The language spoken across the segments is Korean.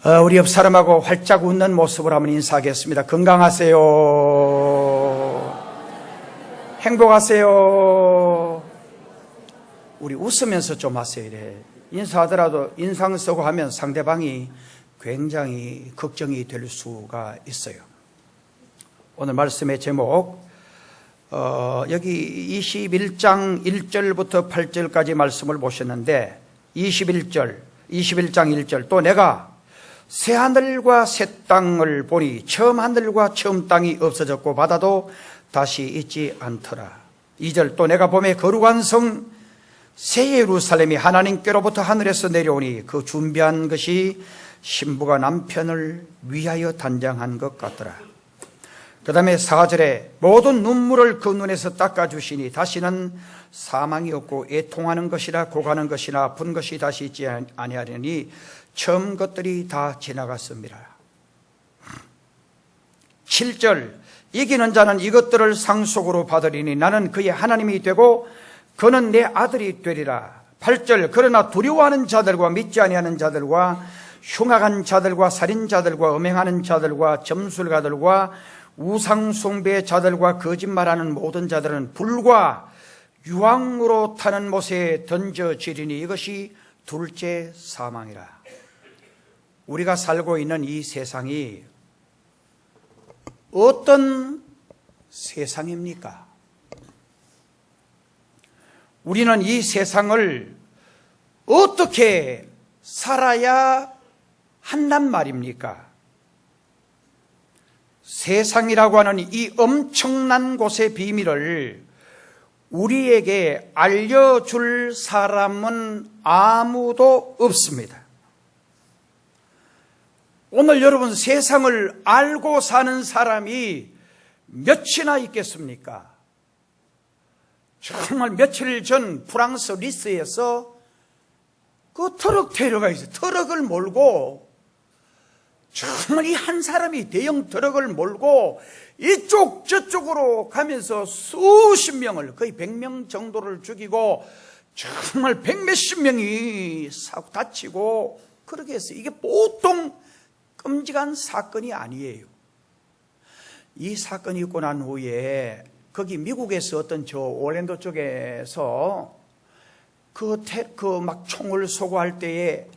우리 옆 사람하고 활짝 웃는 모습을 한번 인사하겠습니다. 건강하세요. 행복하세요. 우리 웃으면서 좀 하세요. 이래. 인사하더라도 인상 쓰고 하면 상대방이 굉장히 걱정이 될 수가 있어요. 오늘 말씀의 제목, 여기 21장 1절부터 8절까지 말씀을 보셨는데 21장 1절, 또 내가 새 하늘과 새 땅을 보니 처음 하늘과 처음 땅이 없어졌고 바다도 다시 있지 않더라. 2절, 또 내가 봄에 거룩한 성 새 예루살렘이 하나님께로부터 하늘에서 내려오니 그 준비한 것이 신부가 남편을 위하여 단장한 것 같더라. 그 다음에 4절에 모든 눈물을 그 눈에서 닦아주시니 다시는 사망이 없고 애통하는 것이나 고가는 것이나 아픈 것이 다시 있지 아니하려니 처음 것들이 다 지나갔습니다. 7절, 이기는 자는 이것들을 상속으로 받으리니 나는 그의 하나님이 되고 그는 내 아들이 되리라. 8절, 그러나 두려워하는 자들과 믿지 아니하는 자들과 흉악한 자들과 살인자들과 음행하는 자들과 점술가들과 우상숭배 자들과 거짓말하는 모든 자들은 불과 유황으로 타는 못에 던져지리니 이것이 둘째 사망이라. 우리가 살고 있는 이 세상이 어떤 세상입니까? 우리는 이 세상을 어떻게 살아야 한단 말입니까? 세상이라고 하는 이 엄청난 곳의 비밀을 우리에게 알려줄 사람은 아무도 없습니다. 오늘 여러분, 세상을 알고 사는 사람이 몇이나 있겠습니까? 정말 며칠 전 프랑스 리스에서 그 트럭 테러가 있어요. 트럭을 몰고, 정말 이 한 사람이 대형 트럭을 몰고 이쪽 저쪽으로 가면서 수십 명을, 거의 100명 정도를 죽이고 정말 100몇십 명이 다치고 그렇게 했어요. 이게 보통 끔찍한 사건이 아니에요. 이 사건이 있고 난 후에 거기 미국에서 어떤 저 올랜도 쪽에서 막 총을 쏘고 할 때에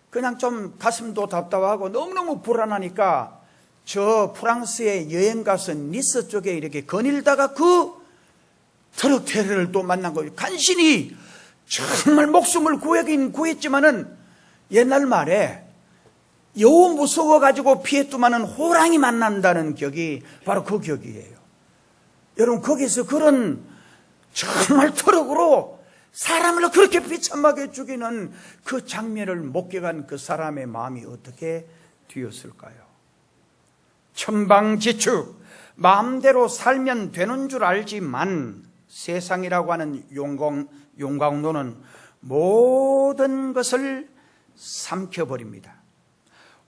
그냥 좀 가슴도 답답하고 너무너무 불안하니까 저 프랑스에 여행 가서 니스 쪽에 이렇게 거닐다가 그 트럭 테러를 또 만난 거예요. 간신히 정말 목숨을 구하긴 구했지만은 옛날 말에 여우 무서워가지고 피했더만은 호랑이 만난다는 격이 바로 그 격이에요. 여러분, 거기서 그런 정말 트럭으로 사람을 그렇게 비참하게 죽이는 그 장면을 목격한 그 사람의 마음이 어떻게 되었을까요? 천방지축, 마음대로 살면 되는 줄 알지만 세상이라고 하는 용광로는 모든 것을 삼켜버립니다.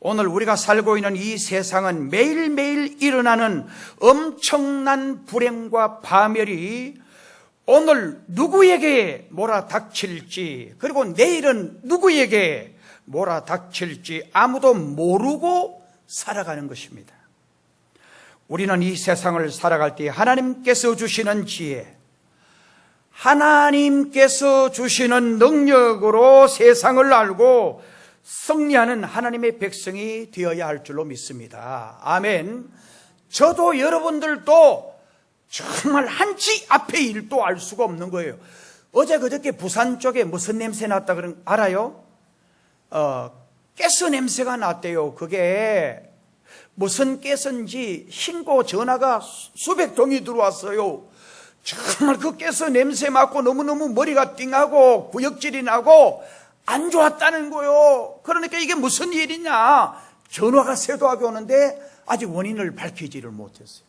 오늘 우리가 살고 있는 이 세상은 매일매일 일어나는 엄청난 불행과 파멸이 오늘 누구에게 몰아닥칠지, 그리고 내일은 누구에게 몰아닥칠지 아무도 모르고 살아가는 것입니다. 우리는 이 세상을 살아갈 때 하나님께서 주시는 지혜, 하나님께서 주시는 능력으로 세상을 알고 승리하는 하나님의 백성이 되어야 할 줄로 믿습니다. 아멘. 저도 여러분들도 정말 한치 앞의 일도 알 수가 없는 거예요. 어제 그저께 부산 쪽에 무슨 냄새 났다 그런 알아요? 가스 냄새가 났대요. 그게 무슨 가스인지 신고 전화가 수백 통이 들어왔어요. 정말 그 가스 냄새 맡고 너무너무 머리가 띵하고 구역질이 나고 안 좋았다는 거요. 그러니까 이게 무슨 일이냐, 전화가 새도하게 오는데 아직 원인을 밝히지를 못했어요.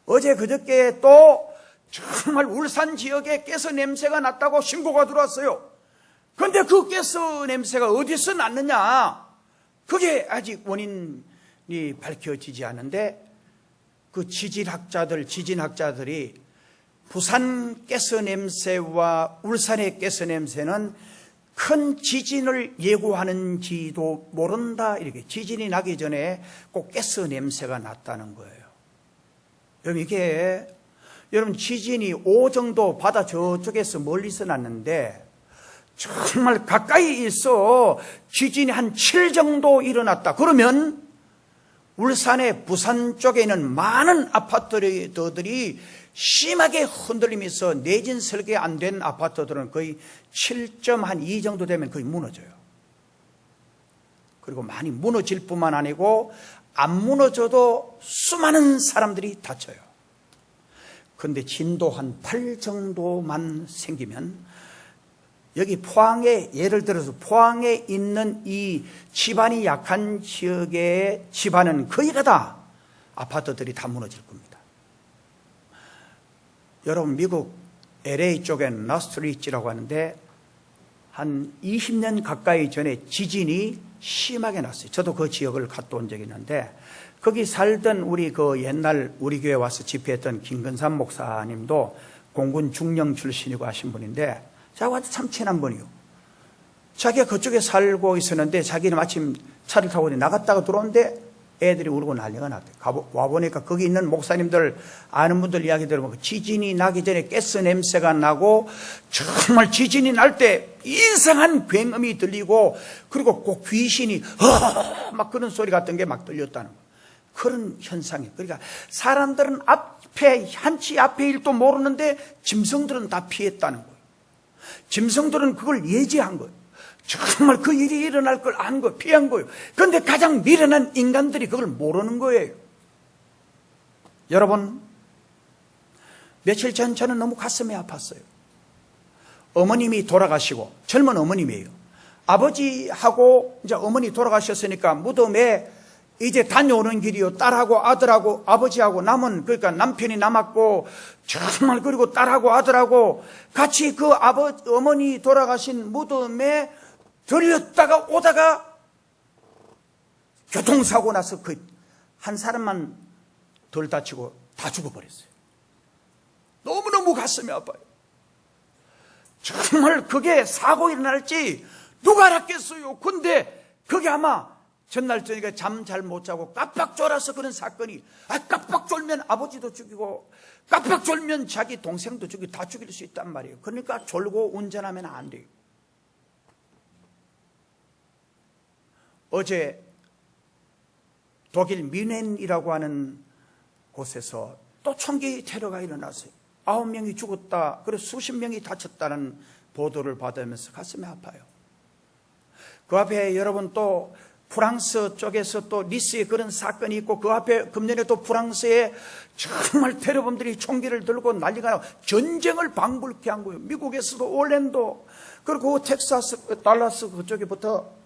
어제 그저께 또 정말 울산 지역에 가스 냄새가 났다고 신고가 들어왔어요. 그런데 그 가스 냄새가 어디서 났느냐, 그게 아직 원인이 밝혀지지 않은데 그 지진학자들이 부산 가스 냄새와 울산의 가스 냄새는 큰 지진을 예고하는지도 모른다. 이렇게 지진이 나기 전에 꼭 가스 냄새가 났다는 거예요. 여러분, 이게 여러분 지진이 5 정도 바다 저쪽에서 멀리서 났는데 정말 가까이 있어 지진이 한 7 정도 일어났다. 그러면 울산의 부산 쪽에 있는 많은 아파트들이 심하게 흔들리면서 내진 설계 안 된 아파트들은 거의 7.2 정도 되면 거의 무너져요. 그리고 많이 무너질 뿐만 아니고 안 무너져도 수많은 사람들이 다쳐요. 그런데 진도 한 8 정도만 생기면 여기 포항에, 예를 들어서 포항에 있는 이 지반이 약한 지역의 지반은 거의 다 아파트들이 다 무너질 겁니다. 여러분, 미국 LA 쪽엔 나스트리치라고 하는데 한 20년 가까이 전에 지진이 심하게 났어요. 저도 그 지역을 갔다 온 적이 있는데 거기 살던 우리 그 옛날 우리 교회 와서 집회했던 김근삼 목사님도 공군 중령 출신이고 하신 분인데 저하고 참 친한 분이요. 자기가 그쪽에 살고 있었는데 자기는 마침 차를 타고 나갔다가 들어오는데 애들이 울고 난리가 났대요. 와보니까 거기 있는 목사님들, 아는 분들 이야기 들어보면 지진이 나기 전에 가스 냄새가 나고 정말 지진이 날 때 이상한 굉음이 들리고 그리고 꼭 귀신이 막 그런 소리 같은 게 막 들렸다는 거예요. 그런 현상이에요. 그러니까 사람들은 앞에 한치 앞에 일도 모르는데 짐승들은 다 피했다는 거예요. 짐승들은 그걸 예지한 거예요. 정말 그 일이 일어날 걸 안 거예요. 피한 거예요. 그런데 가장 미련한 인간들이 그걸 모르는 거예요. 여러분, 며칠 전 저는 너무 가슴이 아팠어요. 어머님이 돌아가시고, 젊은 어머님이에요. 아버지하고 이제 어머니 돌아가셨으니까 무덤에 이제 다녀오는 길이요. 딸하고 아들하고 아버지하고 남은, 그러니까 남편이 남았고 정말, 그리고 딸하고 아들하고 같이 그 어머니 돌아가신 무덤에 들렸다가 오다가 교통사고 나서 그 한 사람만 덜 다치고 다 죽어버렸어요. 너무너무 가슴이 아파요. 정말 그게 사고 일어날지 누가 알았겠어요. 근데 그게 아마 전날 저녁에 잠 잘 못 자고 깜빡 졸아서 그런 사건이, 깜빡 졸면 아버지도 죽이고 깜빡 졸면 자기 동생도 죽이고 다 죽일 수 있단 말이에요. 그러니까 졸고 운전하면 안 돼요. 어제 독일 뮌헨이라고 하는 곳에서 또 총기 테러가 일어났어요. 9명이 죽었다, 그리고 수십 명이 다쳤다는 보도를 받으면서 가슴이 아파요. 그 앞에 여러분 또 프랑스 쪽에서 또 니스에 그런 사건이 있고, 그 앞에 금년에 또 프랑스에 정말 테러범들이 총기를 들고 난리가 나고 전쟁을 방불케 한 거예요. 미국에서도 올랜도, 그리고 텍사스, 달라스 그쪽에부터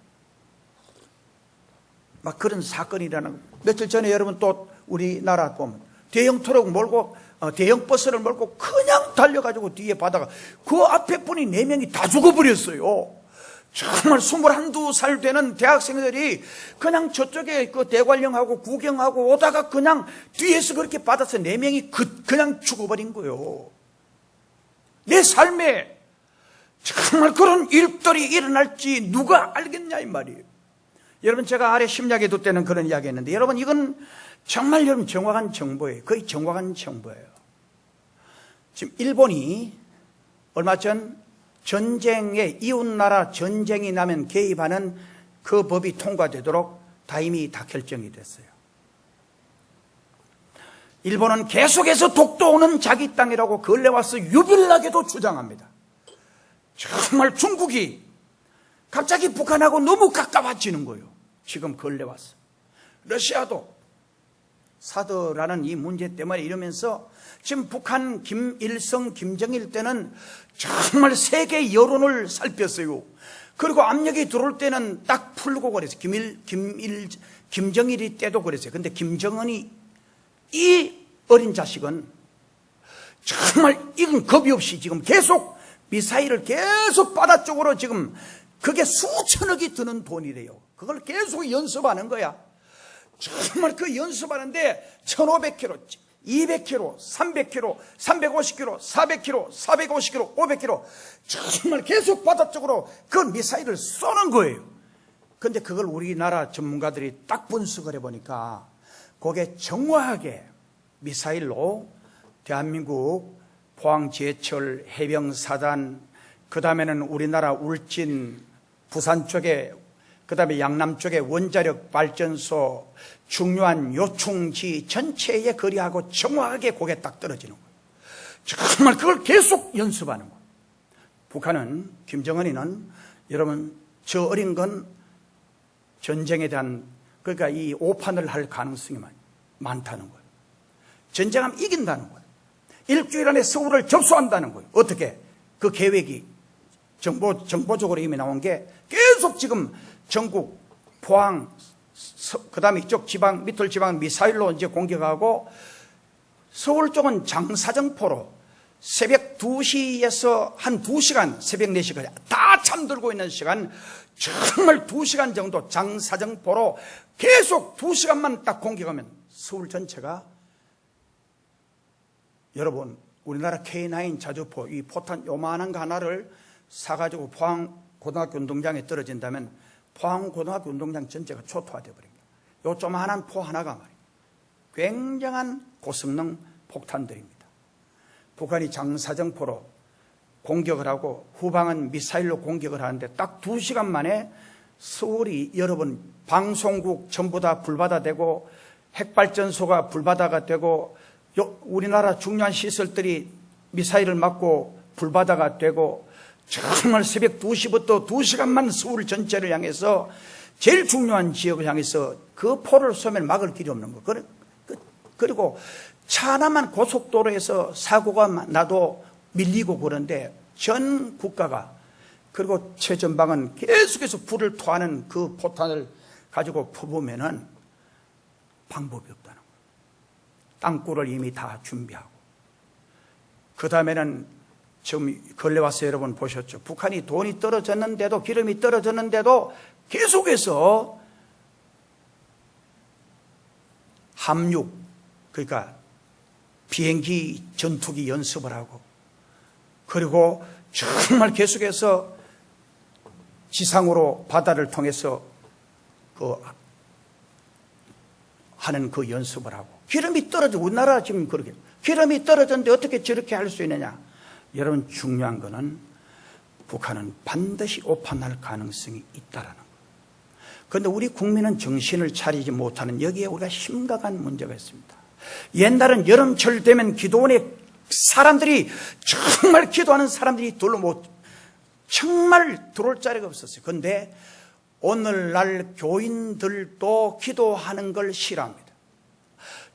막 그런 사건이 일어나는 거예요. 며칠 전에 여러분 또 우리나라 보면 대형 트럭 몰고, 대형 버스를 몰고 그냥 달려가지고 뒤에 바다가 그 앞에 분이 4명이 다 죽어버렸어요. 정말 21, 22살 되는 대학생들이 그냥 저쪽에 그 대관령하고 구경하고 오다가 그냥 뒤에서 그렇게 받아서 4명이 그냥 죽어버린 거예요. 내 삶에 정말 그런 일들이 일어날지 누가 알겠냐 이 말이에요. 여러분, 제가 아래 심리학에도 때는 그런 이야기 했는데, 여러분 이건 정말 여러분 정확한 정보예요. 거의 정확한 정보예요. 지금 일본이 얼마 전 전쟁에, 이웃나라 전쟁이 나면 개입하는 그 법이 통과되도록 다 이미 다 결정이 됐어요. 일본은 계속해서 독도는 자기 땅이라고 근래 와서 유별나게도 주장합니다. 정말 중국이 갑자기 북한하고 너무 가까워지는 거예요. 지금 근래 와서. 러시아도 사드라는 이 문제 때문에 이러면서 지금 북한 김일성, 김정일 때는 정말 세계 여론을 살폈어요. 그리고 압력이 들어올 때는 딱 풀고 그랬어요. 김정일이 때도 그랬어요. 근데 김정은이, 이 어린 자식은 정말 이건 겁이 없이 지금 계속 미사일을 계속 바다 쪽으로, 지금 그게 수천억이 드는 돈이래요. 그걸 계속 연습하는 거야. 정말 그 연습하는데 1500km, 200km, 300km, 350km, 400km, 450km, 500km 정말 계속 바다 쪽으로 그 미사일을 쏘는 거예요. 그런데 그걸 우리나라 전문가들이 딱 분석을 해보니까 그게 정확하게 미사일로 대한민국 포항제철 해병사단, 그 다음에는 우리나라 울진 부산 쪽에, 그 다음에 양남 쪽에 원자력 발전소, 중요한 요충지 전체에 거리하고 정확하게 고개 딱 떨어지는 거예요. 정말 그걸 계속 연습하는 거예요. 북한은, 김정은이는 여러분 저 어린 건 전쟁에 대한, 그러니까 이 오판을 할 가능성이 많다는 거예요. 전쟁하면 이긴다는 거예요. 일주일 안에 서울을 접수한다는 거예요. 어떻게? 그 계획이 정보적으로 이미 나온 게 계속 지금 전국, 포항, 그 다음에 이쪽 지방, 밑을 지방 미사일로 이제 공격하고, 서울 쪽은 장사정포로 새벽 2시에서 한 2시간, 새벽 4시까지 다 잠들고 있는 시간, 정말 2시간 정도 장사정포로 계속 2시간만 딱 공격하면 서울 전체가, 여러분 우리나라 K9 자주포 이 포탄 요만한 거 하나를 사가지고 포항 고등학교 운동장에 떨어진다면 포항 고등학교 운동장 전체가 초토화되어 버립니다. 요 조만한 포 하나가 말이에요. 굉장한 고성능 폭탄들입니다. 북한이 장사정포로 공격을 하고 후방은 미사일로 공격을 하는데 딱 2시간 만에 서울이 여러분 방송국 전부 다 불바다되고 핵발전소가 불바다가 되고 우리나라 중요한 시설들이 미사일을 맞고 불바다가 되고 정말 새벽 2시부터 2시간만 서울 전체를 향해서 제일 중요한 지역을 향해서 그 포를 쏘면 막을 길이 없는 거. 그리고 차 하나만 고속도로에서 사고가 나도 밀리고 그런데 전 국가가, 그리고 최전방은 계속해서 불을 토하는 그 포탄을 가지고 퍼보면은 방법이 없다는 거예요. 땅굴을 이미 다 준비하고. 그 다음에는 지금 걸레 와서 여러분 보셨죠? 북한이 돈이 떨어졌는데도, 기름이 떨어졌는데도 계속해서 함육, 그러니까 비행기 전투기 연습을 하고, 그리고 정말 계속해서 지상으로 바다를 통해서 하는 그 연습을 하고, 기름이 떨어져, 우리나라 지금 그렇게 기름이 떨어졌는데 어떻게 저렇게 할 수 있느냐? 여러분 중요한 거는 북한은 반드시 오판할 가능성이 있다라는 거예요. 그런데 우리 국민은 정신을 차리지 못하는, 여기에 우리가 심각한 문제가 있습니다. 옛날은 여름철 되면 기도원에 사람들이, 정말 기도하는 사람들이 정말 들어올 자리가 없었어요. 그런데 오늘날 교인들도 기도하는 걸 싫어합니다.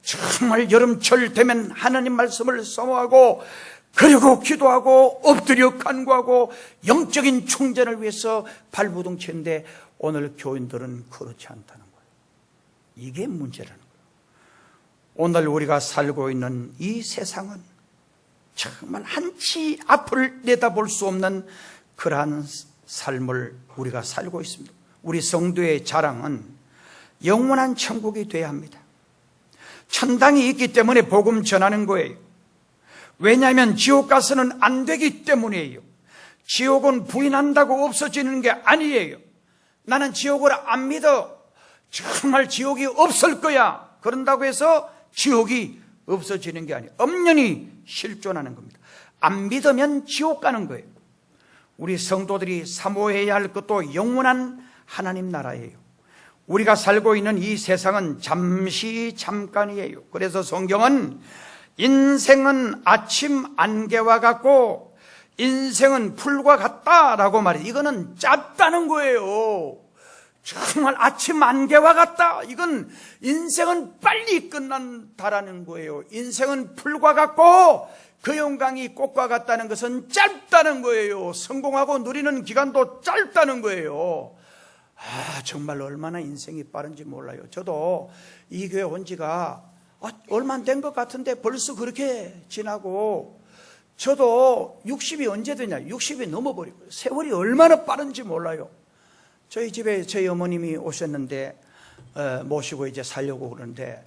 정말 여름철 되면 하나님 말씀을 사모하고, 그리고 기도하고 엎드려 간구하고 영적인 충전을 위해서 발부둥치는데, 오늘 교인들은 그렇지 않다는 거예요. 이게 문제라는 거예요. 오늘 우리가 살고 있는 이 세상은 정말 한치 앞을 내다볼 수 없는 그러한 삶을 우리가 살고 있습니다. 우리 성도의 자랑은 영원한 천국이 되어야 합니다. 천당이 있기 때문에 복음 전하는 거예요. 왜냐하면 지옥 가서는 안 되기 때문이에요. 지옥은 부인한다고 없어지는 게 아니에요. 나는 지옥을 안 믿어. 정말 지옥이 없을 거야. 그런다고 해서 지옥이 없어지는 게 아니에요. 엄연히 실존하는 겁니다. 안 믿으면 지옥 가는 거예요. 우리 성도들이 사모해야 할 것도 영원한 하나님 나라예요. 우리가 살고 있는 이 세상은 잠시 잠깐이에요. 그래서 성경은 인생은 아침 안개와 같고 인생은 풀과 같다라고 말해요. 이거는 짧다는 거예요. 정말 아침 안개와 같다. 이건 인생은 빨리 끝난다라는 거예요. 인생은 풀과 같고 그 영광이 꽃과 같다는 것은 짧다는 거예요. 성공하고 누리는 기간도 짧다는 거예요. 정말 얼마나 인생이 빠른지 몰라요. 저도 이 교회 온 지가 얼마 안 된 것 같은데 벌써 그렇게 지나고, 저도 60이 언제 되냐, 60이 넘어버리고, 세월이 얼마나 빠른지 몰라요. 저희 집에 저희 어머님이 오셨는데 모시고 이제 살려고 그러는데,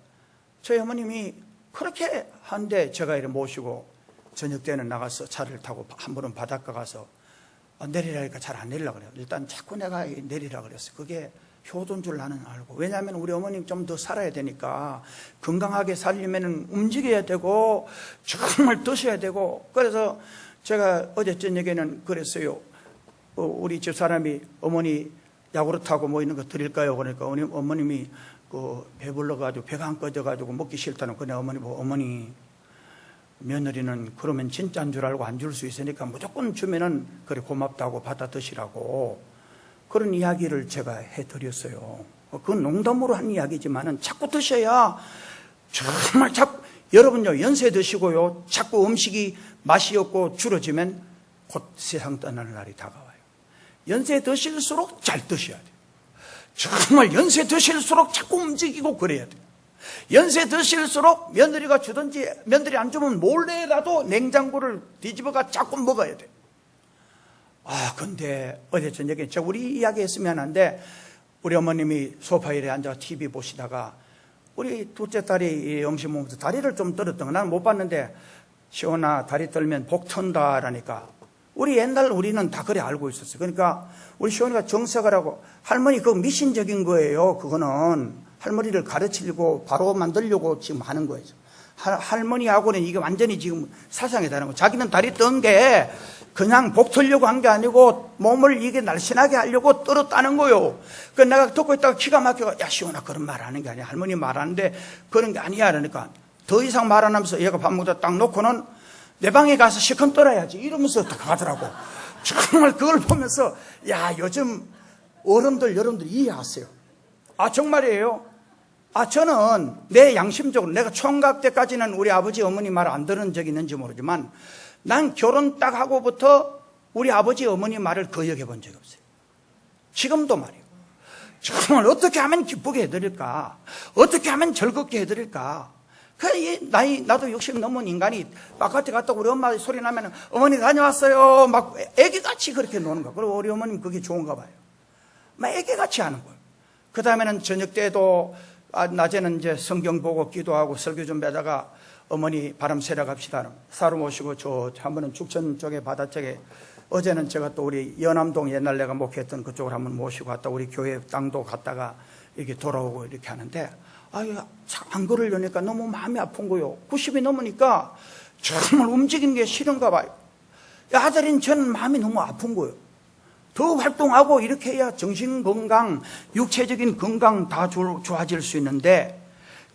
저희 어머님이 그렇게 한데 제가 이렇게 모시고 저녁 때는 나가서 차를 타고 한 번은 바닷가 가서 내리라니까 잘 안 내리려고 그래요. 일단 자꾸 내가 내리라 그랬어요. 그게 효도인 줄 나는 알고. 왜냐하면 우리 어머님 좀 더 살아야 되니까 건강하게 살려면 움직여야 되고 정말 드셔야 되고. 그래서 제가 어제 저녁에는 그랬어요. 우리 집사람이 어머니 야구르트하고 뭐 있는 거 드릴까요? 그러니까 어머님이 배불러가지고 배가 안 꺼져가지고 먹기 싫다는 거네. 어머니 보고 어머니 며느리는 그러면 진짜인 줄 알고 안 줄 수 있으니까 무조건 주면은 그래 고맙다고 받아 드시라고 그런 이야기를 제가 해드렸어요. 그건 농담으로 한 이야기지만은 자꾸 드셔야 정말 자꾸 여러분요 연세 드시고요 자꾸 음식이 맛이 없고 줄어지면 곧 세상 떠나는 날이 다가와요. 연세 드실수록 잘 드셔야 돼요. 정말 연세 드실수록 자꾸 움직이고 그래야 돼요. 연세 드실수록 며느리가 주든지 며느리 안 주면 몰래라도 냉장고를 뒤집어가 자꾸 먹어야 돼요. 근데 어제 저녁에 우리 이야기했으면 하는데 우리 어머님이 소파에 앉아 TV 보시다가 우리 둘째 딸이 음식 먹으면서 다리를 좀 떨었던 거 나는 못 봤는데 시원아 다리 떨면 복 턴다라니까 우리는 다 그래 알고 있었어요. 그러니까 우리 시원이가 정색을 하고 할머니 그거 미신적인 거예요. 그거는 할머니를 가르치려고 바로 만들려고 지금 하는 거예요. 할머니하고는 이게 완전히 지금 사상에 다른 거. 자기는 다리 뜬 게 그냥 복 틀려고 한 게 아니고 몸을 이게 날씬하게 하려고 떨었다는 거요. 그 내가 듣고 있다가 기가 막혀가 야 시원아 그런 말 하는 게 아니야. 할머니 말하는데 그런 게 아니야. 그러니까 더 이상 말 안 하면서 얘가 밥 먹다 딱 놓고는 내 방에 가서 시컨 떨어야지 이러면서 딱 가더라고. 정말 그걸 보면서 야 요즘 여러분들 이해하세요. 정말이에요. 저는 내 양심적으로 내가 총각 때까지는 우리 아버지 어머니 말 안 들은 적이 있는지 모르지만 난 결혼 딱 하고부터 우리 아버지 어머니 말을 거역해 본 적이 없어요. 지금도 말이에요. 정말 어떻게 하면 기쁘게 해드릴까? 어떻게 하면 즐겁게 해드릴까? 나도 60 넘은 인간이 바깥에 갔다 우리 엄마 소리 나면 어머니 다녀왔어요. 막 애기같이 그렇게 노는 거야. 그리고 우리 어머님 그게 좋은가 봐요. 막 애기같이 하는 거예요. 그 다음에는 저녁 때도 낮에는 이제 성경 보고 기도하고 설교 좀 하다가 어머니 바람 쐬러 갑시다. 사로 모시고 저 한 번은 죽천 쪽에 바다 쪽에 어제는 제가 또 우리 연암동 옛날 내가 목회했던 그쪽을 한번 모시고 갔다 우리 교회 땅도 갔다가 이렇게 돌아오고 이렇게 하는데 안 걸으려니까 너무 마음이 아픈 거요. 90이 넘으니까 정말 움직이는 게 싫은가 봐요. 아들인 저는 마음이 너무 아픈 거예요. 더 활동하고 이렇게 해야 정신 건강, 육체적인 건강 다 좋아질 수 있는데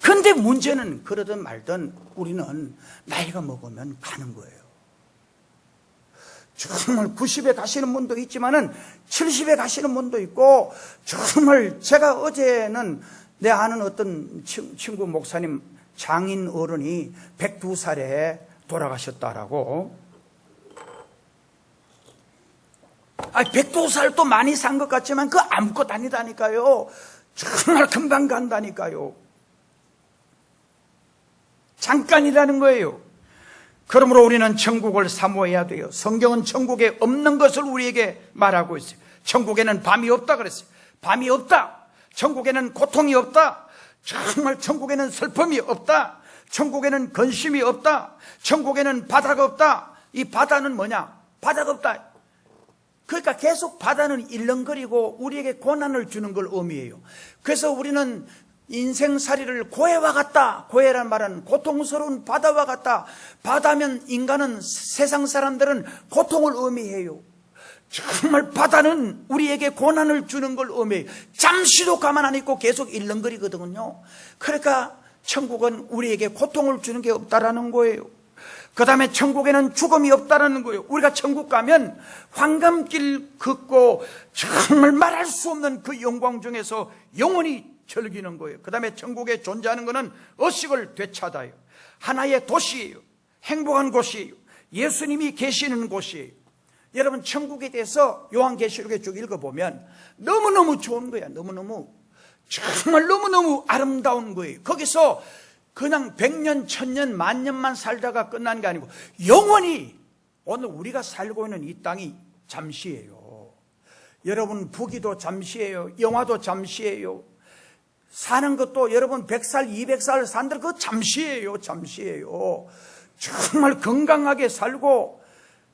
근데 문제는 그러든 말든 우리는 나이가 먹으면 가는 거예요. 정말 90에 가시는 분도 있지만은 70에 가시는 분도 있고 정말 제가 어제는 내 아는 어떤 친구 목사님 장인 어른이 102살에 돌아가셨다라고. 102살도 많이 산 것 같지만 그거 아무것도 아니다니까요. 정말 금방 간다니까요. 잠깐이라는 거예요. 그러므로 우리는 천국을 사모해야 돼요. 성경은 천국에 없는 것을 우리에게 말하고 있어요. 천국에는 밤이 없다 그랬어요. 밤이 없다. 천국에는 고통이 없다. 정말 천국에는 슬픔이 없다. 천국에는 근심이 없다. 천국에는 바다가 없다. 이 바다는 뭐냐? 바다가 없다. 그러니까 계속 바다는 일렁거리고 우리에게 고난을 주는 걸 의미해요. 그래서 우리는 인생살이를 고해와 같다. 고해란 말은 고통스러운 바다와 같다. 바다면 인간은 세상 사람들은 고통을 의미해요. 정말 바다는 우리에게 고난을 주는 걸 의미해요. 잠시도 가만 안 있고 계속 일렁거리거든요. 그러니까 천국은 우리에게 고통을 주는 게 없다라는 거예요. 그 다음에 천국에는 죽음이 없다라는 거예요. 우리가 천국 가면 황금길 걷고 정말 말할 수 없는 그 영광 중에서 영원히 즐기는 거예요. 그 다음에 천국에 존재하는 것은 의식을 되찾아요. 하나의 도시예요. 행복한 곳이에요. 예수님이 계시는 곳이에요. 여러분 천국에 대해서 요한계시록에 쭉 읽어보면 너무너무 좋은 거야. 정말 너무너무 아름다운 거예요. 거기서 그냥 100년, 1000년, 10,000년만 살다가 끝나는 게 아니고 영원히 오늘 우리가 살고 있는 이 땅이 잠시예요. 여러분 부귀도 잠시예요. 영화도 잠시예요. 사는 것도 여러분 100살, 200살 산들 그거 잠시예요. 잠시예요. 정말 건강하게 살고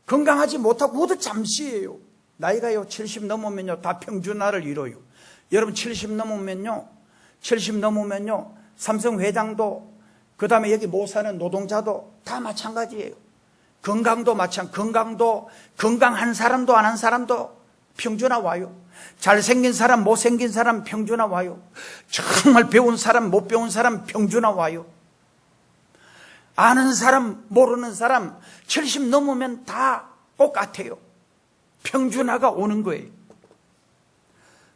건강하지 못하고 모두 잠시예요. 나이가요 70 넘으면요 다 평준화를 이뤄요. 여러분 70 넘으면요 삼성 회장도 그 다음에 여기 못 사는 노동자도 다 마찬가지예요. 건강도 건강한 사람도 안 한 사람도 평준화 와요. 잘생긴 사람 못생긴 사람 평준화 와요. 정말 배운 사람 못 배운 사람 평준화 와요. 아는 사람 모르는 사람 70 넘으면 다 똑같아요. 평준화가 오는 거예요.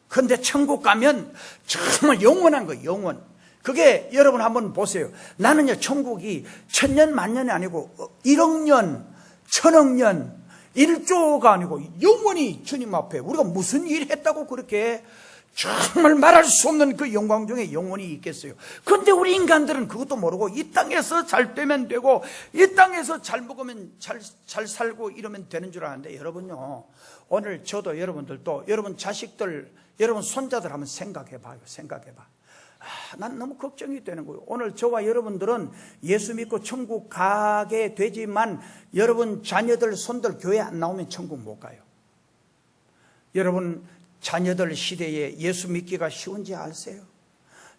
그런데 천국 가면 정말 영원한 거예요. 영원. 그게 여러분 한번 보세요. 나는요 천국이 천년 만년이 아니고 1억 년 1000억 년 1조가 아니고 영원히 주님 앞에 우리가 무슨 일 했다고 그렇게 정말 말할 수 없는 그 영광 중에 영원히 있겠어요. 그런데 우리 인간들은 그것도 모르고 이 땅에서 잘 되면 되고 이 땅에서 잘 먹으면 잘 살고 이러면 되는 줄 아는데 여러분요 오늘 저도 여러분들도 여러분 자식들 여러분 손자들 한번 생각해 봐요. 난 너무 걱정이 되는 거예요. 오늘 저와 여러분들은 예수 믿고 천국 가게 되지만 여러분 자녀들 손들 교회 안 나오면 천국 못 가요. 여러분 자녀들 시대에 예수 믿기가 쉬운지 아세요?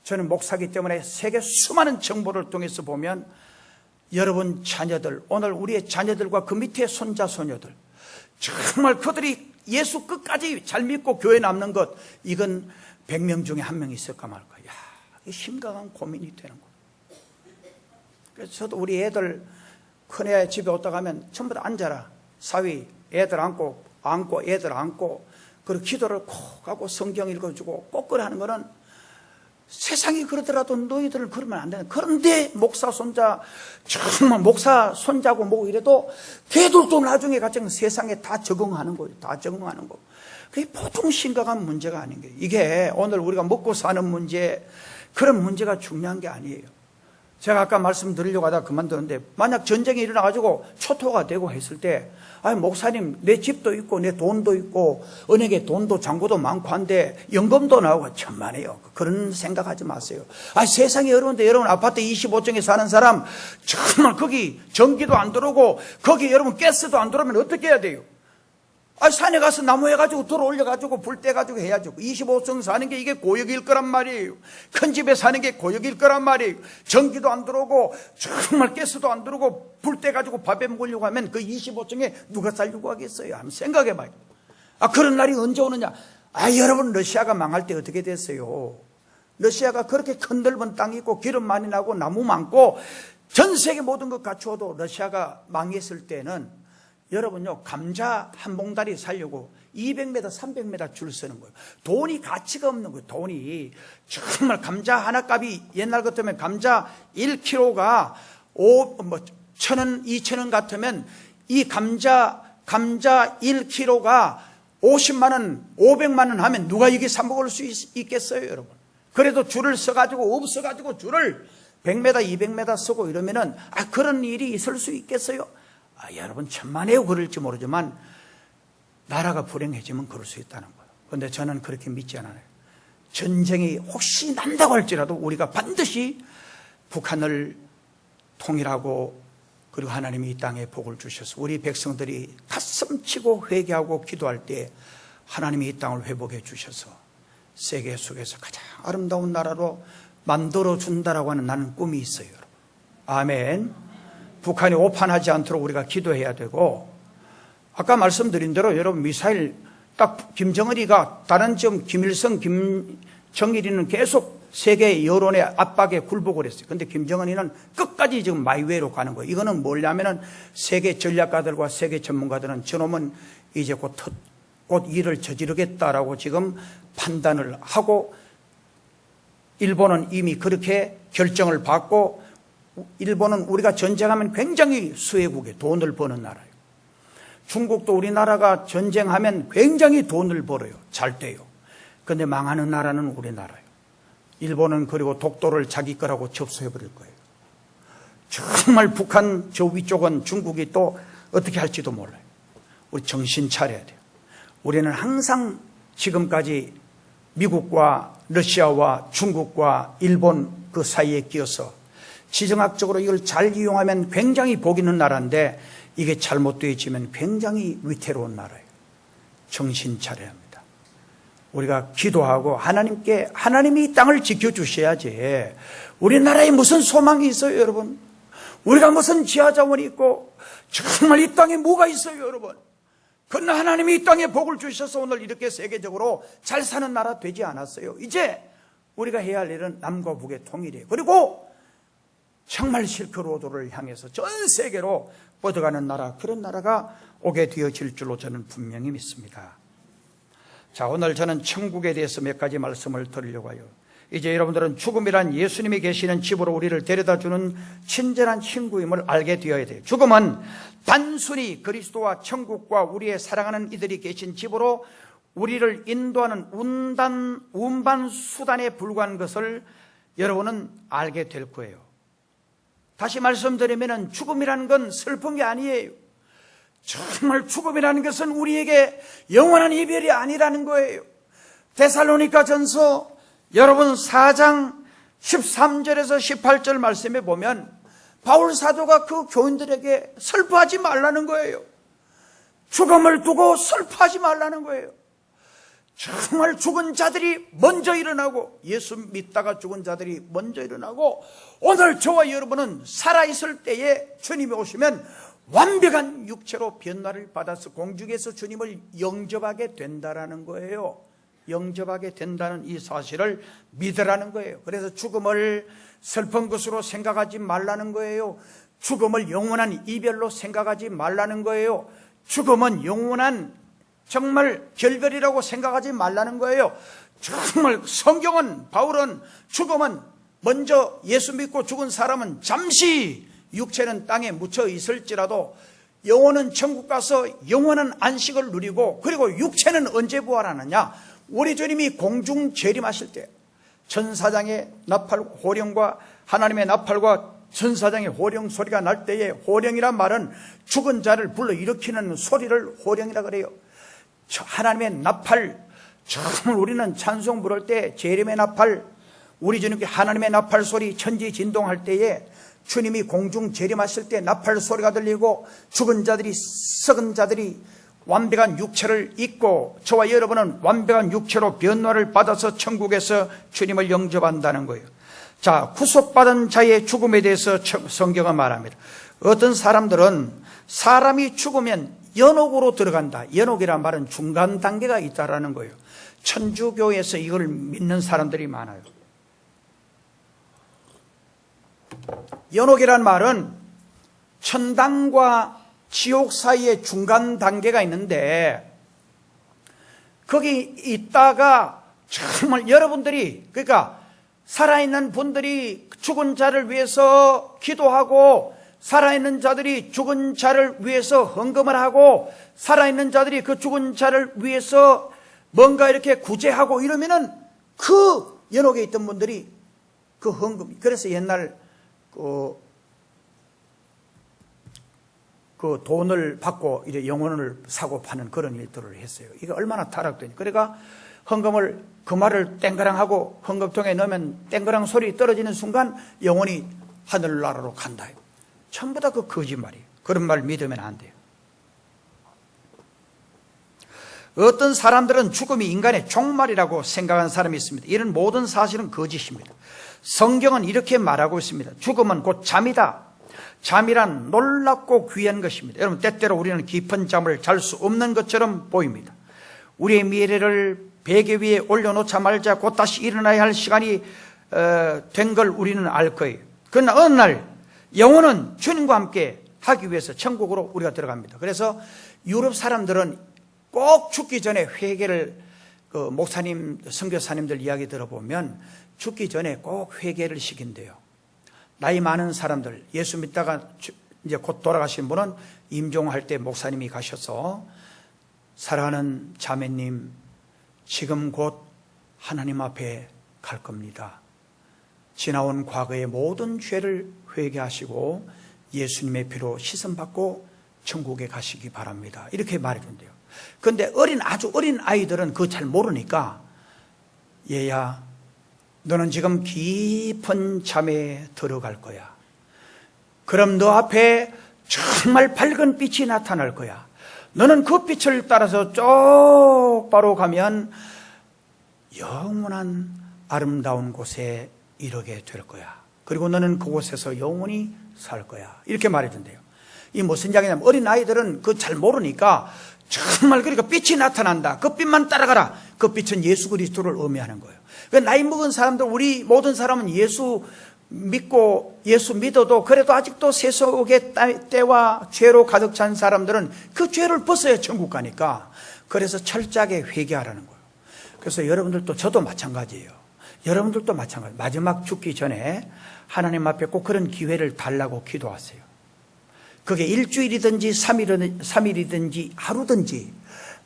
저는 목사기 때문에 세계 수많은 정보를 통해서 보면 여러분 자녀들 오늘 우리의 자녀들과 그 밑에 손자 소녀들 정말 그들이 예수 끝까지 잘 믿고 교회 남는 것 이건 100명 중에 1명 있을까 말까. 심각한 고민이 되는 거예요. 그래서 저도 우리 애들 큰애 집에 왔다 가면 전부 다 앉아라. 사위 애들 안고 애들 안고 그리고 기도를 콕 하고 성경 읽어주고 꼭 하는 거는 세상이 그러더라도 너희들은 그러면 안 되는. 그런데 목사 손자 정말 목사 손자고 뭐고 이래도 걔들도 나중에 같이 세상에 다 적응하는 거예요. 다 적응하는 거. 그게 보통 심각한 문제가 아닌 거예요. 이게 오늘 우리가 먹고 사는 문제 그런 문제가 중요한 게 아니에요. 제가 아까 말씀드리려고 하다가 그만두는데 만약 전쟁이 일어나가지고 초토가 되고 했을 때 아니 목사님 내 집도 있고 내 돈도 있고 은행에 돈도 잔고도 많고 한데 연금도 나오고 천만에요. 그런 생각하지 마세요. 아 세상이 어려운데 여러분 아파트 25층에 사는 사람 정말 거기 전기도 안 들어오고 거기 여러분 가스도 안 들어오면 어떻게 해야 돼요? 아, 산에 가서 나무 해가지고 돌 올려가지고 불 떼가지고 해야죠. 25층 사는 게 이게 고역일 거란 말이에요. 큰 집에 사는 게 고역일 거란 말이에요. 전기도 안 들어오고 정말 가스도 안 들어오고 불 떼가지고 밥에 먹으려고 하면 그 25층에 누가 살려고 하겠어요? 한번 생각해봐요. 아, 그런 날이 언제 오느냐? 아, 여러분 러시아가 망할 때 어떻게 됐어요? 러시아가 그렇게 큰 넓은 땅이 있고 기름 많이 나고 나무 많고 전 세계 모든 것 갖추어도 러시아가 망했을 때는 여러분요 감자 한 봉다리 살려고 200m 300m 줄 서는 거예요. 돈이 가치가 없는 거예요. 돈이 정말 감자 하나 값이 옛날 같으면 감자 1kg가 1,000원 2,000원 같으면 이 감자 1kg가 50만 원 500만 원 하면 누가 이게 사 먹을 수 있겠어요 여러분. 그래도 줄을 서가지고 없어가지고 줄을 100m 200m 서고 이러면은 아 그런 일이 있을 수 있겠어요? 아, 여러분 천만에요 그럴지 모르지만 나라가 불행해지면 그럴 수 있다는 거예요. 그런데 저는 그렇게 믿지 않아요. 전쟁이 혹시 난다고 할지라도 우리가 반드시 북한을 통일하고 그리고 하나님이 이 땅에 복을 주셔서 우리 백성들이 가슴치고 회개하고 기도할 때 하나님이 이 땅을 회복해 주셔서 세계 속에서 가장 아름다운 나라로 만들어준다라고 하는 나는 꿈이 있어요. 여러분. 아멘. 북한이 오판하지 않도록 우리가 기도해야 되고 아까 말씀드린 대로 여러분 미사일 딱 김정은이가 다른 점 김일성 김정일이는 계속 세계 여론의 압박에 굴복을 했어요. 그런데 김정은이는 끝까지 지금 마이웨이로 가는 거예요. 이거는 뭐냐면은 세계 전략가들과 세계 전문가들은 저놈은 이제 곧 일을 저지르겠다라고 지금 판단을 하고 일본은 이미 그렇게 결정을 받고 일본은 우리가 전쟁하면 굉장히 수혜국에 돈을 버는 나라예요. 중국도 우리나라가 전쟁하면 굉장히 돈을 벌어요. 잘 돼요. 그런데 망하는 나라는 우리나라예요. 일본은 그리고 독도를 자기 거라고 접수해버릴 거예요. 정말 북한 저 위쪽은 중국이 또 어떻게 할지도 몰라요. 우리 정신 차려야 돼요. 우리는 항상 지금까지 미국과 러시아와 중국과 일본 그 사이에 끼어서 지정학적으로 이걸 잘 이용하면 굉장히 복 있는 나라인데 이게 잘못되어지면 굉장히 위태로운 나라예요. 정신 차려야 합니다. 우리가 기도하고 하나님이 이 땅을 지켜주셔야지. 우리나라에 무슨 소망이 있어요, 여러분? 우리가 무슨 지하자원이 있고 정말 이 땅에 뭐가 있어요, 여러분? 그러나 하나님이 이 땅에 복을 주셔서 오늘 이렇게 세계적으로 잘 사는 나라 되지 않았어요. 이제 우리가 해야 할 일은 남과 북의 통일이에요. 그리고 정말 실크로드를 향해서 전 세계로 뻗어가는 나라, 그런 나라가 오게 되어질 줄로 저는 분명히 믿습니다. 자, 오늘 저는 천국에 대해서 몇 가지 말씀을 드리려고 해요. 이제 여러분들은 죽음이란 예수님이 계시는 집으로 우리를 데려다주는 친절한 친구임을 알게 되어야 돼요. 죽음은 단순히 그리스도와 천국과 우리의 사랑하는 이들이 계신 집으로 우리를 인도하는 운반 수단에 불과한 것을 여러분은 알게 될 거예요. 다시 말씀드리면 죽음이라는 건 슬픈 게 아니에요. 정말 죽음이라는 것은 우리에게 영원한 이별이 아니라는 거예요. 데살로니가 전서 여러분 4장 13절에서 18절 말씀에 보면 바울 사도가 그 교인들에게 슬퍼하지 말라는 거예요. 죽음을 두고 슬퍼하지 말라는 거예요. 정말 죽은 자들이 먼저 일어나고, 예수 믿다가 죽은 자들이 먼저 일어나고, 오늘 저와 여러분은 살아있을 때에 주님이 오시면 완벽한 육체로 변화를 받아서 공중에서 주님을 영접하게 된다라는 거예요. 영접하게 된다는 이 사실을 믿으라는 거예요. 그래서 죽음을 슬픈 것으로 생각하지 말라는 거예요. 죽음을 영원한 이별로 생각하지 말라는 거예요. 죽음은 영원한 정말 결별이라고 생각하지 말라는 거예요. 정말 성경은, 바울은 죽음은 먼저 예수 믿고 죽은 사람은 잠시 육체는 땅에 묻혀 있을지라도 영혼은 천국 가서 영원한 안식을 누리고, 그리고 육체는 언제 부활하느냐? 우리 주님이 공중 재림하실 때 천사장의 나팔 호령과 하나님의 나팔과 천사장의 호령 소리가 날 때에, 호령이란 말은 죽은 자를 불러일으키는 소리를 호령이라 그래요. 하나님의 나팔, 정말 우리는 찬송 부를 때 재림의 나팔, 우리 주님께 하나님의 나팔 소리, 천지 진동할 때에 주님이 공중 재림하실 때 나팔 소리가 들리고 죽은 자들이, 썩은 자들이 완벽한 육체를 입고 저와 여러분은 완벽한 육체로 변화를 받아서 천국에서 주님을 영접한다는 거예요. 자, 구속받은 자의 죽음에 대해서 성경은 말합니다. 어떤 사람들은 사람이 죽으면 연옥으로 들어간다. 연옥이란 말은 중간 단계가 있다라는 거예요. 천주교에서 이걸 믿는 사람들이 많아요. 연옥이란 말은 천당과 지옥 사이에 중간 단계가 있는데, 거기 있다가 정말 여러분들이, 그러니까 살아있는 분들이 죽은 자를 위해서 기도하고, 살아있는 자들이 죽은 자를 위해서 헌금을 하고, 살아있는 자들이 그 죽은 자를 위해서 뭔가 이렇게 구제하고 이러면은 그 연옥에 있던 분들이 그 헌금, 그래서 옛날 그 돈을 받고 이제 영혼을 사고 파는 그런 일들을 했어요. 이게 얼마나 타락되니. 그러니까 헌금을, 그 말을 땡그랑하고 헌금통에 넣으면 땡그랑 소리 떨어지는 순간 영혼이 하늘나라로 간다. 전부 다 그 거짓말이에요. 그런 말 믿으면 안 돼요. 어떤 사람들은 죽음이 인간의 종말이라고 생각하는 사람이 있습니다. 이런 모든 사실은 거짓입니다. 성경은 이렇게 말하고 있습니다. 죽음은 곧 잠이다. 잠이란 놀랍고 귀한 것입니다. 여러분, 때때로 우리는 깊은 잠을 잘 수 없는 것처럼 보입니다. 우리의 미래를 베개 위에 올려놓자 말자 곧 다시 일어나야 할 시간이 된 걸 우리는 알 거예요. 그러나 어느 날 영혼은 주님과 함께 하기 위해서 천국으로 우리가 들어갑니다. 그래서 유럽 사람들은 꼭 죽기 전에 회개를, 목사님, 선교사님들 이야기 들어보면 죽기 전에 꼭 회개를 시킨대요. 나이 많은 사람들, 예수 믿다가 이제 곧 돌아가신 분은 임종할 때 목사님이 가셔서, 사랑하는 자매님, 지금 곧 하나님 앞에 갈 겁니다. 지나온 과거의 모든 죄를 회개하시고 예수님의 피로 씻음받고 천국에 가시기 바랍니다. 이렇게 말해준대요. 그런데 아주 어린 아이들은 그거 잘 모르니까 얘야, 너는 지금 깊은 잠에 들어갈 거야. 그럼 너 앞에 정말 밝은 빛이 나타날 거야. 너는 그 빛을 따라서 똑바로 가면 영원한 아름다운 곳에 이르게 될 거야. 그리고 너는 그곳에서 영원히 살 거야. 이렇게 말해준대요. 이 무슨 이야기냐면 어린 아이들은 그거 잘 모르니까 정말 그러니까 빛이 나타난다. 그 빛만 따라가라. 그 빛은 예수 그리스도를 의미하는 거예요. 그러니까 나이 먹은 사람들, 우리 모든 사람은 예수 믿고 예수 믿어도 그래도 아직도 세속의 때와 죄로 가득 찬 사람들은 그 죄를 벗어야 천국 가니까 그래서 철저하게 회개하라는 거예요. 그래서 여러분들도 저도 마찬가지예요. 여러분들도 마찬가지. 마지막 죽기 전에 하나님 앞에 꼭 그런 기회를 달라고 기도하세요. 그게 일주일이든지 3일이든지 하루든지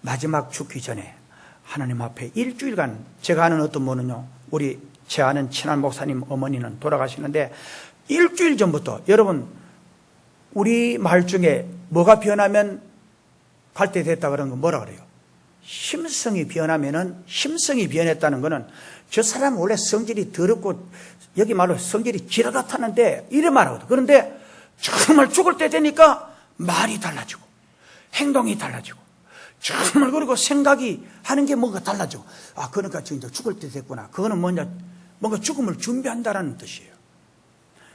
마지막 죽기 전에 하나님 앞에 일주일간, 제가 아는 어떤 분은요, 제 아는 친한 목사님 어머니는 돌아가시는데 일주일 전부터, 여러분 우리 말 중에 뭐가 변하면 갈 때 됐다 그런 건 뭐라 그래요? 심성이 변하면은, 심성이 변했다는 거는 저 사람 원래 성질이 더럽고 여기 말로 성질이 지라다 타는데 이래 말하거든. 그런데 정말 죽을 때 되니까 말이 달라지고 행동이 달라지고 정말, 그리고 생각이 하는 게 뭔가 달라지고, 아, 그러니까 진짜 죽을 때 됐구나. 그거는 뭔가 죽음을 준비한다라는 뜻이에요.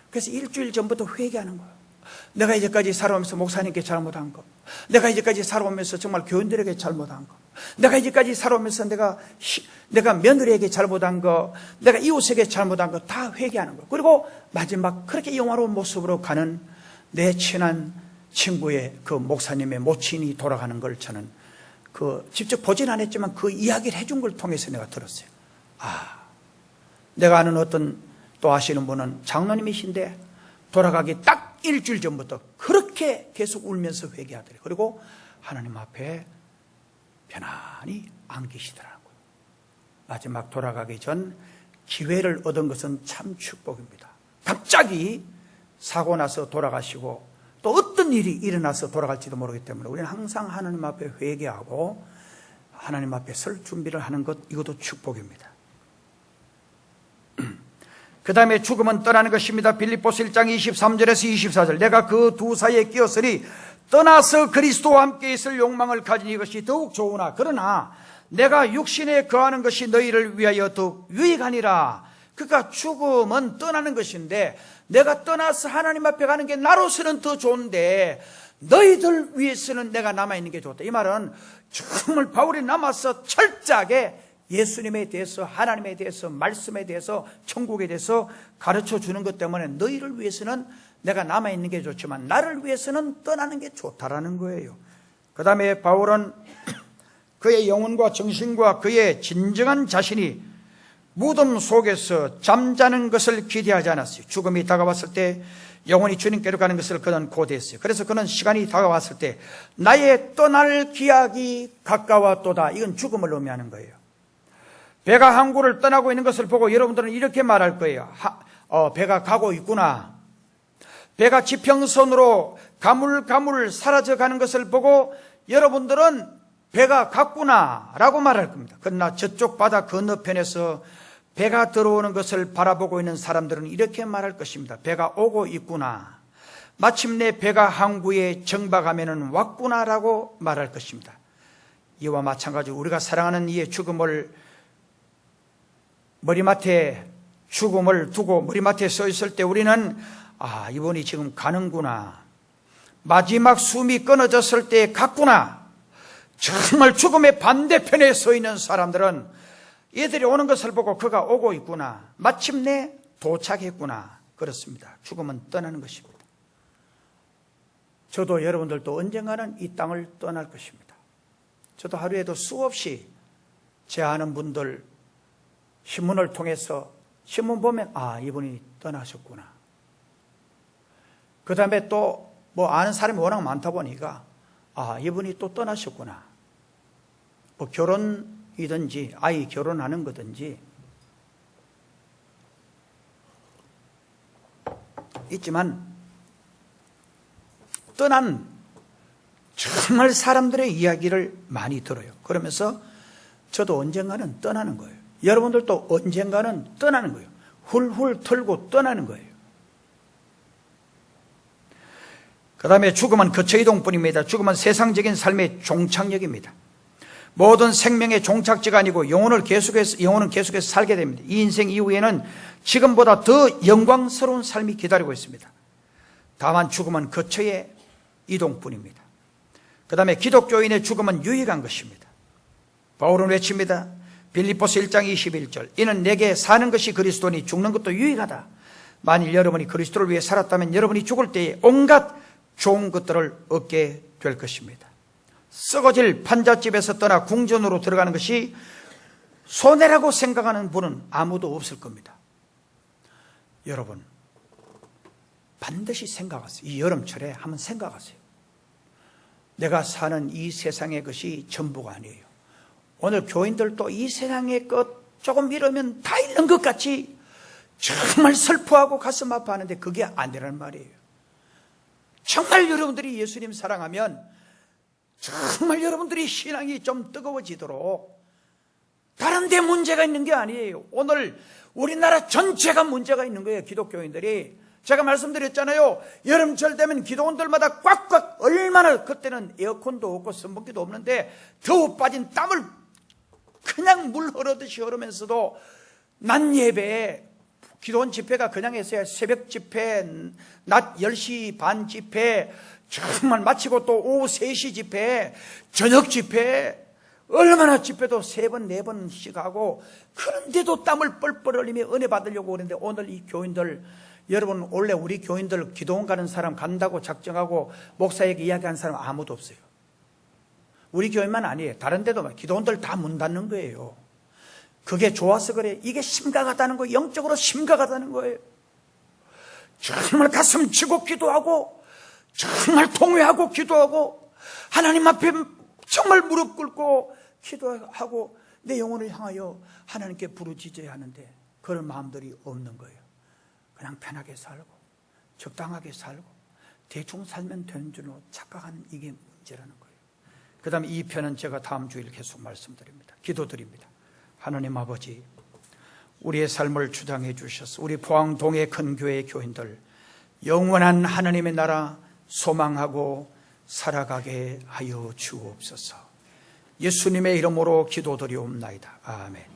그래서 일주일 전부터 회개하는 거예요. 내가 이제까지 살아오면서 목사님께 잘못한 거, 내가 이제까지 살아오면서 정말 교인들에게 잘못한 거, 내가 이제까지 살아오면서 내가 며느리에게 잘못한 거, 내가 이웃에게 잘못한 거 다 회개하는 거. 그리고 마지막 그렇게 영화로운 모습으로 가는 내 친한 친구의 그 목사님의 모친이 돌아가는 걸 저는 직접 보진 않았지만 그 이야기를 해준 걸 통해서 내가 들었어요. 아, 내가 아는 어떤 또 아시는 분은 장로님이신데 돌아가기 딱 일주일 전부터 그렇게 계속 울면서 회개하더래요. 그리고 하나님 앞에 편안히 안기시더라고요. 마지막 돌아가기 전 기회를 얻은 것은 참 축복입니다. 갑자기 사고 나서 돌아가시고 또 어떤 일이 일어나서 돌아갈지도 모르기 때문에 우리는 항상 하나님 앞에 회개하고 하나님 앞에 설 준비를 하는 것, 이것도 축복입니다. 그 다음에 죽음은 떠나는 것입니다. 빌립보서 1장 23절에서 24절. 내가 그 두 사이에 끼었으니 떠나서 그리스도와 함께 있을 욕망을 가진 이것이 더욱 좋으나, 그러나 내가 육신에 거하는 것이 너희를 위하여 더욱 유익하니라. 그러니까 죽음은 떠나는 것인데 내가 떠나서 하나님 앞에 가는 게 나로서는 더 좋은데 너희들 위해서는 내가 남아있는 게 좋다. 이 말은 정말 바울이 남아서 철저하게 예수님에 대해서, 하나님에 대해서, 말씀에 대해서, 천국에 대해서 가르쳐 주는 것 때문에 너희를 위해서는 내가 남아있는 게 좋지만 나를 위해서는 떠나는 게 좋다라는 거예요. 그 다음에 바울은 그의 영혼과 정신과 그의 진정한 자신이 무덤 속에서 잠자는 것을 기대하지 않았어요. 죽음이 다가왔을 때 영혼이 주님께로 가는 것을 그는 고대했어요. 그래서 그는 시간이 다가왔을 때 나의 떠날 기약이 가까웠도다. 이건 죽음을 의미하는 거예요. 배가 항구를 떠나고 있는 것을 보고 여러분들은 이렇게 말할 거예요. 배가 가고 있구나. 배가 지평선으로 가물가물 사라져가는 것을 보고 여러분들은 배가 갔구나 라고 말할 겁니다. 그러나 저쪽 바다 건너편에서 배가 들어오는 것을 바라보고 있는 사람들은 이렇게 말할 것입니다. 배가 오고 있구나. 마침내 배가 항구에 정박하면은 왔구나라고 말할 것입니다. 이와 마찬가지로 우리가 사랑하는 이의 죽음을 두고 머리맡에 서 있을 때 우리는 이분이 지금 가는구나. 마지막 숨이 끊어졌을 때 갔구나. 정말 죽음의 반대편에 서 있는 사람들은 얘들이 오는 것을 보고 그가 오고 있구나. 마침내 도착했구나. 그렇습니다. 죽음은 떠나는 것입니다. 저도 여러분들도 언젠가는 이 땅을 떠날 것입니다. 저도 하루에도 수없이 제 아는 분들 신문을 통해서 신문 보면 이분이 떠나셨구나. 그 다음에 또 아는 사람이 워낙 많다 보니까 이분이 또 떠나셨구나. 결혼이든지 아이 결혼하는 거든지 있지만 떠난 정말 사람들의 이야기를 많이 들어요. 그러면서 저도 언젠가는 떠나는 거예요. 여러분들도 언젠가는 떠나는 거예요. 훌훌 털고 떠나는 거예요. 그 다음에 죽음은 거처이동뿐입니다. 죽음은 세상적인 삶의 종착역입니다. 모든 생명의 종착지가 아니고 영혼은 계속해서 살게 됩니다. 이 인생 이후에는 지금보다 더 영광스러운 삶이 기다리고 있습니다. 다만 죽음은 거처의 이동뿐입니다. 그 다음에 기독교인의 죽음은 유익한 것입니다. 바울은 외칩니다. 빌립보서 1장 21절. 이는 내게 사는 것이 그리스도니 죽는 것도 유익하다. 만일 여러분이 그리스도를 위해 살았다면 여러분이 죽을 때에 온갖 좋은 것들을 얻게 될 것입니다. 썩어질 판잣집에서 떠나 궁전으로 들어가는 것이 손해라고 생각하는 분은 아무도 없을 겁니다. 여러분, 반드시 생각하세요. 이 여름철에 한번 생각하세요. 내가 사는 이 세상의 것이 전부가 아니에요. 오늘 교인들도 이 세상의 것 조금 잃으면 다 잃는 것 같이 정말 슬퍼하고 가슴 아파하는데 그게 아니란 말이에요. 정말 여러분들이 예수님 사랑하면 정말 여러분들이 신앙이 좀 뜨거워지도록 다른 데 문제가 있는 게 아니에요. 오늘 우리나라 전체가 문제가 있는 거예요. 기독교인들이. 제가 말씀드렸잖아요. 여름철 되면 기도원들마다 꽉꽉 얼마나, 그때는 에어컨도 없고 선풍기도 없는데 더워 빠진 땀을 그냥 물 흐르듯이 흐르면서도 낮 예배에 기도원 집회가 그냥 했어요. 새벽 집회, 낮 10시 반 집회, 정말 마치고 또 오후 3시 집회, 저녁 집회, 얼마나 집회도 3번, 4번씩 하고, 그런데도 땀을 뻘뻘 흘리며 은혜 받으려고 그러는데 오늘 이 교인들, 여러분 원래 우리 교인들 기도원 가는 사람 간다고 작정하고 목사에게 이야기한 사람 아무도 없어요. 우리 교인만 아니에요. 다른 데도 기도원들 다 문 닫는 거예요. 그게 좋아서 그래. 이게 심각하다는 거예요. 영적으로 심각하다는 거예요. 정말 가슴 치고 기도하고 정말 통회하고 기도하고 하나님 앞에 정말 무릎 꿇고 기도하고 내 영혼을 향하여 하나님께 부르짖어야 하는데 그런 마음들이 없는 거예요. 그냥 편하게 살고 적당하게 살고 대충 살면 되는 줄로 착각하는 이게 문제라는 거예요. 그 다음에 이 편은 제가 다음 주일 계속 말씀드립니다. 기도드립니다. 하나님 아버지, 우리의 삶을 주장해 주셔서 우리 포항동의 큰 교회 교인들 영원한 하나님의 나라 소망하고 살아가게 하여 주옵소서. 예수님의 이름으로 기도드리옵나이다. 아멘.